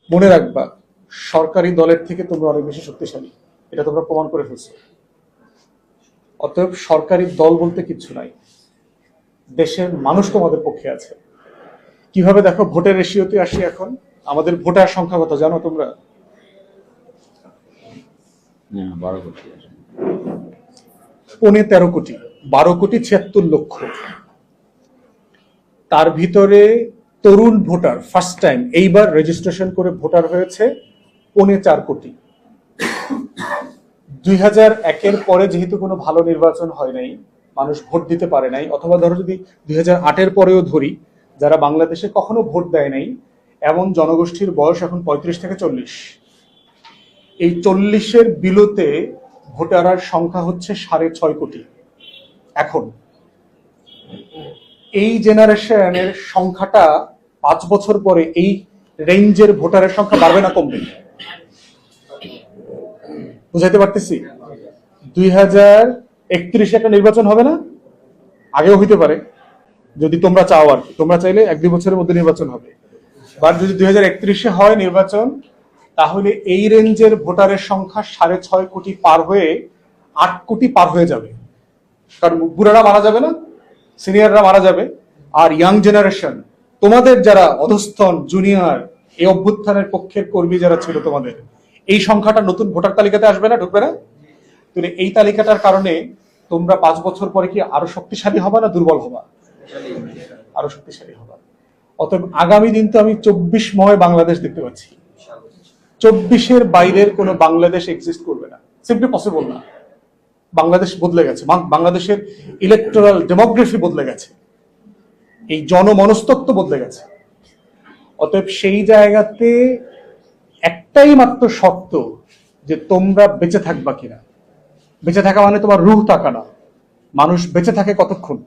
মনে রাখবা, সরকারি দলের থেকে তোমরা অনেক বেশি শক্তিশালী, এটা তোমরা প্রমাণ করে ফেলছো। অতএব সরকারি দল বলতে কিচ্ছু নাই, দেশের মানুষ তোমাদের পক্ষে আছে। কিভাবে দেখো, ভোটের রেশিওতে আসি এখন। আমাদের ভোটার সংখ্যা কত জানো তোমরা? 13 কোটি, 12,76,00,000। তার ভিতরে তরুণ ভোটার ফার্স্ট টাইম এইবার রেজিস্ট্রেশন করে ভোটার হয়েছে 4.25 কোটি। 2001-এর পরে যেহেতু কোনো ভালো নির্বাচন হয় নাই, মানুষ ভোট দিতে পারে নাই, অথবা ধরো যদি 2008-এর পরেও ধরি, যারা বাংলাদেশে কখনো ভোট দেয় নাই এমন জনগোষ্ঠীর বয়স এখন 35 থেকে 40। এই 40-এর বিলোতে ভোটারের সংখ্যা হচ্ছে 6.5 কোটি। এখন এই জেনারেশনের সংখ্যাটা 5 বছর পরে এই রেঞ্জের ভোটারের সংখ্যা বাড়বে না কমবে? বুঝাইতে পারতেছি? 2031 একটা নির্বাচন হবে না? আগেও হইতে পারে যদি তোমরা চাও, আর কি তোমরা চাইলে 1-2 বছরের মধ্যে নির্বাচন হবে। বাট যদি 2031-এ হয় নির্বাচন, তাহলে এই রেঞ্জের ভোটারের সংখ্যা 6.5 কোটি পার হয়ে 8 কোটি পার হয়ে যাবে। কারণ বুড়ারা মারা যাবে না, সিনিয়ররা মারা যাবে, আর ইয়াং জেনারেশন, তোমাদের যারা অধস্তন জুনিয়র, এই অভ্যুত্থানের পক্ষের কর্মী যারা ছিল তোমাদের, এই সংখ্যাটা নতুন ভোটার তালিকাতে আসবে না, ঢুকবে না? তাহলে এই তালিকাটার কারণে তোমরা 5 বছর পরে কি আরো শক্তিশালী হবা না দুর্বল হবা? আরো শক্তিশালী হবা। অতএব আগামী দিন তো আমি 24ময় বাংলাদেশ দেখতে পাচ্ছি। 24-এর বাইরের কোনো বাংলাদেশ এক্সিস্ট করবে না, সিম্পলি পসিবল না। বাংলাদেশ বদলে গেছে, বাংলাদেশের ইলেকটোরাল ডেমোগ্রাফি বদলে গেছে, এই জনমনস্তত্ব বদলে গেছে। অতএব সেই জায়গাতে একটাই মাত্র শর্ত, যে তোমরা বেঁচে থাকবা কিনা। বেঁচে থাকা মানে তোমার রুহ থাকা না। মানুষ বেঁচে থাকে কতক্ষণ?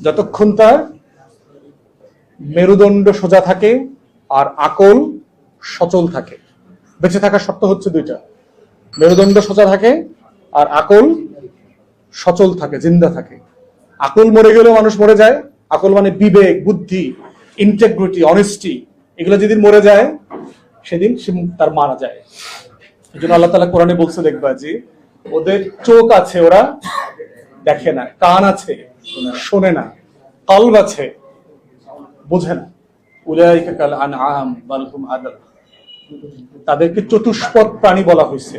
যতক্ষণ তার মেরুদণ্ড সোজা থাকে আর আকল সচল থাকে। বেঁচে থাকার শর্ত হচ্ছে দুইটা, মেরুদণ্ড সোজা থাকে আর আকল সচল থাকে, জিন্দা থাকে। আকল মরে গেলেও মানুষ মরে যায়। আকল মানে বিবেক, বুদ্ধি, ইন্টেগ্রিটি, অনেস্টি, এগুলো যেদিন মরে যায় সেদিন তার মারা যায়। এই জন্য আল্লাহ তাআলা কোরআনে বলছে, দেখবা যে ওদের চোখ আছে ওরা দেখে না, কান আছে শোনে না, কলব আছে বোঝে না। উলাইকা কাল আনআম বাল হুম আদাল। তাদেরকে চতুষ্পদ প্রাণী বলা হয়েছে।